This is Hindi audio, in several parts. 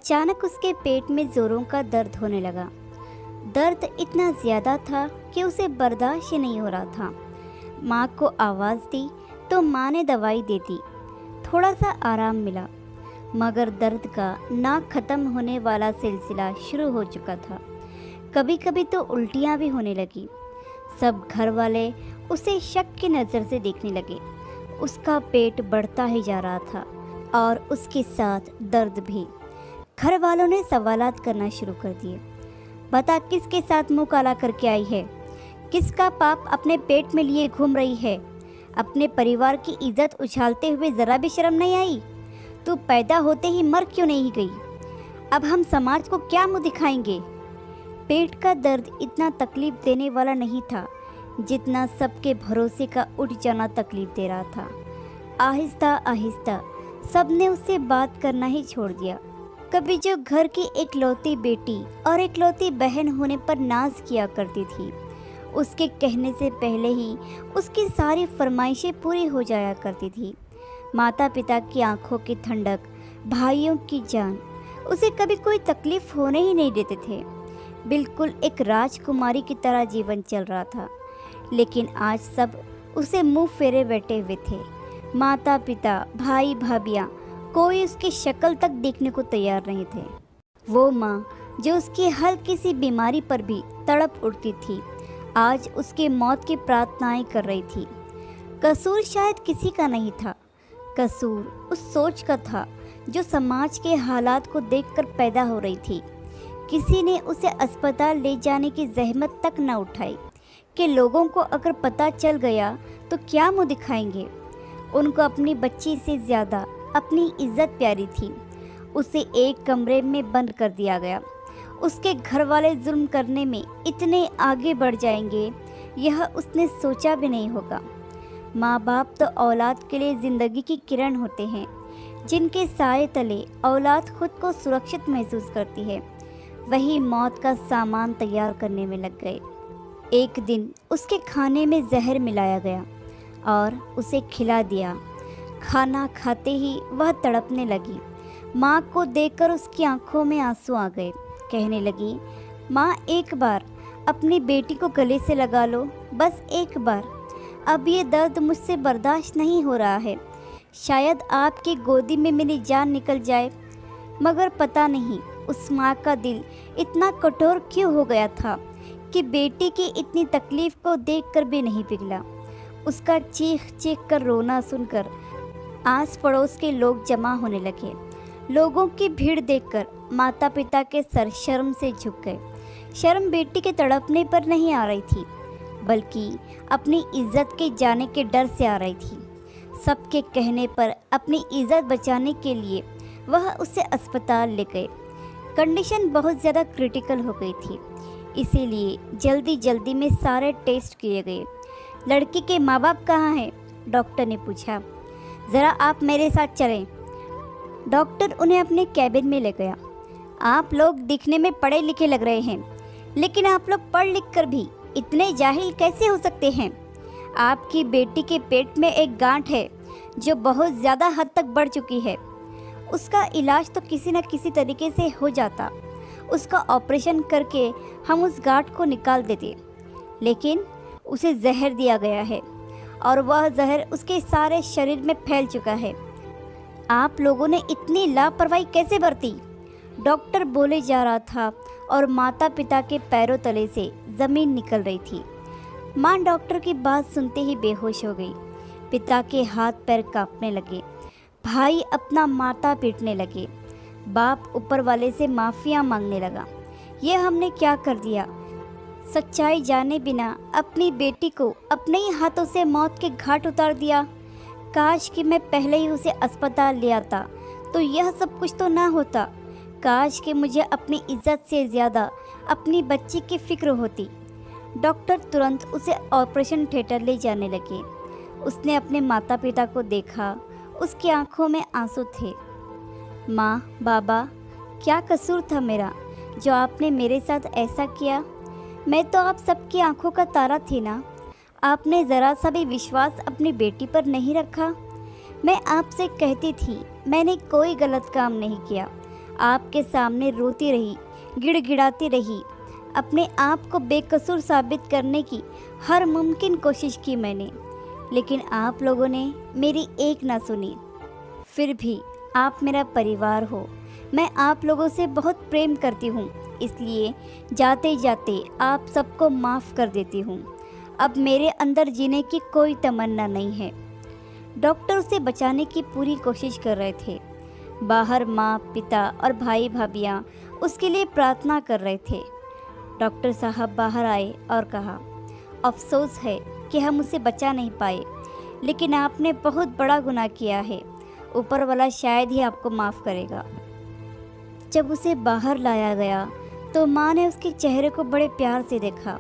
अचानक उसके पेट में जोरों का दर्द होने लगा। दर्द इतना ज़्यादा था कि उसे बर्दाश्त ही नहीं हो रहा था। माँ को आवाज़ दी तो माँ ने दवाई दे दी। थोड़ा सा आराम मिला, मगर दर्द का ना ख़त्म होने वाला सिलसिला शुरू हो चुका था। कभी कभी तो उल्टियाँ भी होने लगी। सब घर वाले उसे शक की नज़र से देखने लगे। उसका पेट बढ़ता ही जा रहा था और उसके साथ दर्द भी। घर वालों ने सवालात करना शुरू कर दिए। बता, किसके साथ मुंह काला करके आई है? किसका पाप अपने पेट में लिए घूम रही है? अपने परिवार की इज्जत उछालते हुए ज़रा भी शर्म नहीं आई? तू पैदा होते ही मर क्यों नहीं गई? अब हम समाज को क्या मुंह दिखाएंगे? पेट का दर्द इतना तकलीफ देने वाला नहीं था जितना सबके भरोसे का उठ जाना तकलीफ दे रहा था। आहिस्ता आहिस्ता सबने उससे बात करना ही छोड़ दिया। कभी जो घर की एकलौती बेटी और एकलौती बहन होने पर नाज किया करती थी, उसके कहने से पहले ही उसकी सारी फरमाइशें पूरी हो जाया करती थी। माता पिता की आंखों की ठंडक, भाइयों की जान, उसे कभी कोई तकलीफ होने ही नहीं देते थे। बिल्कुल एक राजकुमारी की तरह जीवन चल रहा था। लेकिन आज सब उसे मुंह फेरे बैठे हुए थे। माता पिता, भाई भाभियाँ, कोई उसकी शक्ल तक देखने को तैयार नहीं थे। वो माँ जो उसकी हल्की सी बीमारी पर भी तड़प उठती थी, आज उसके मौत की प्रार्थनाएं कर रही थी। कसूर शायद किसी का नहीं था, कसूर उस सोच का था जो समाज के हालात को देखकर पैदा हो रही थी। किसी ने उसे अस्पताल ले जाने की जहमत तक न उठाई कि लोगों को अगर पता चल गया तो क्या मुँह दिखाएंगे। उनको अपनी बच्ची से ज़्यादा अपनी इज्जत प्यारी थी। उसे एक कमरे में बंद कर दिया गया। उसके घर वाले जुल्म करने में इतने आगे बढ़ जाएंगे, यह उसने सोचा भी नहीं होगा। माँ बाप तो औलाद के लिए ज़िंदगी की किरण होते हैं, जिनके साए तले औलाद खुद को सुरक्षित महसूस करती है। वही मौत का सामान तैयार करने में लग गए। एक दिन उसके खाने में जहर मिलाया गया और उसे खिला दिया। खाना खाते ही वह तड़पने लगी। माँ को देखकर उसकी आंखों में आंसू आ गए। कहने लगी, माँ एक बार अपनी बेटी को गले से लगा लो, बस एक बार। अब ये दर्द मुझसे बर्दाश्त नहीं हो रहा है। शायद आपकी गोदी में मेरी जान निकल जाए। मगर पता नहीं उस माँ का दिल इतना कठोर क्यों हो गया था कि बेटी की इतनी तकलीफ़ को देखकर भी नहीं पिघला। उसका चीख चीख कर रोना सुनकर आस पड़ोस के लोग जमा होने लगे। लोगों की भीड़ देखकर माता पिता के सर शर्म से झुक गए। शर्म बेटी के तड़पने पर नहीं आ रही थी, बल्कि अपनी इज्जत के जाने के डर से आ रही थी। सबके कहने पर अपनी इज्जत बचाने के लिए वह उसे अस्पताल ले गए। कंडीशन बहुत ज़्यादा क्रिटिकल हो गई थी, इसीलिए जल्दी जल्दी में सारे टेस्ट किए गए। लड़की के माँ बाप कहाँ हैं? डॉक्टर ने पूछा। ज़रा आप मेरे साथ चलें। डॉक्टर उन्हें अपने कैबिन में ले गया। आप लोग दिखने में पढ़े लिखे लग रहे हैं, लेकिन आप लोग पढ़ लिख कर भी इतने जाहिल कैसे हो सकते हैं? आपकी बेटी के पेट में एक गांठ है जो बहुत ज़्यादा हद तक बढ़ चुकी है। उसका इलाज तो किसी न किसी तरीके से हो जाता। उसका ऑपरेशन करके हम उस गांठ को निकाल देते, लेकिन उसे जहर दिया गया है और वह जहर उसके सारे शरीर में फैल चुका है। आप लोगों ने इतनी लापरवाही कैसे बरती? डॉक्टर बोले जा रहा था और माता पिता के पैरों तले से ज़मीन निकल रही थी। माँ डॉक्टर की बात सुनते ही बेहोश हो गई। पिता के हाथ पैर कांपने लगे। भाई अपना माथा पीटने लगे। बाप ऊपर वाले से माफ़िया मांगने लगा। ये हमने क्या कर दिया? सच्चाई जाने बिना अपनी बेटी को अपने ही हाथों से मौत के घाट उतार दिया। काश कि मैं पहले ही उसे अस्पताल ले आता तो यह सब कुछ तो ना होता। काश कि मुझे अपनी इज्जत से ज़्यादा अपनी बच्ची की फ़िक्र होती। डॉक्टर तुरंत उसे ऑपरेशन थिएटर ले जाने लगे। उसने अपने माता पिता को देखा। उसकी आंखों में आंसू थे। माँ, बाबा, क्या कसूर था मेरा जो आपने मेरे साथ ऐसा किया? मैं तो आप सबकी आंखों का तारा थी ना। आपने ज़रा सा भी विश्वास अपनी बेटी पर नहीं रखा। मैं आपसे कहती थी मैंने कोई गलत काम नहीं किया। आपके सामने रोती रही, गिड़गिड़ाती रही। अपने आप को बेकसूर साबित करने की हर मुमकिन कोशिश की मैंने, लेकिन आप लोगों ने मेरी एक ना सुनी। फिर भी आप मेरा परिवार हो, मैं आप लोगों से बहुत प्रेम करती हूँ, इसलिए जाते जाते आप सबको माफ़ कर देती हूँ। अब मेरे अंदर जीने की कोई तमन्ना नहीं है। डॉक्टर उसे बचाने की पूरी कोशिश कर रहे थे। बाहर माँ, पिता और भाई भाभियाँ उसके लिए प्रार्थना कर रहे थे। डॉक्टर साहब बाहर आए और कहा, अफसोस है कि हम उसे बचा नहीं पाए, लेकिन आपने बहुत बड़ा गुनाह किया है। ऊपर वाला शायद ही आपको माफ़ करेगा। जब उसे बाहर लाया गया तो माँ ने उसके चेहरे को बड़े प्यार से देखा,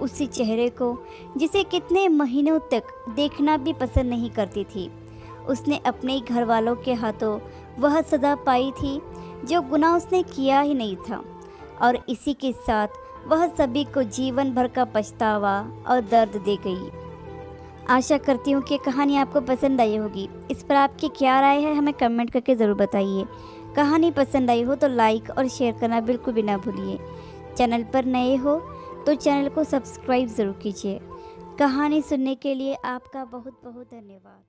उसी चेहरे को जिसे कितने महीनों तक देखना भी पसंद नहीं करती थी। उसने अपने घर वालों के हाथों वह सज़ा पाई थी जो गुनाह उसने किया ही नहीं था, और इसी के साथ वह सभी को जीवन भर का पछतावा और दर्द दे गई। आशा करती हूँ कि कहानी आपको पसंद आई होगी। इस पर आपकी क्या राय है हमें कमेंट करके ज़रूर बताइए। कहानी पसंद आई हो तो लाइक और शेयर करना बिल्कुल भी ना भूलिए। चैनल पर नए हो तो चैनल को सब्सक्राइब ज़रूर कीजिए। कहानी सुनने के लिए आपका बहुत बहुत धन्यवाद।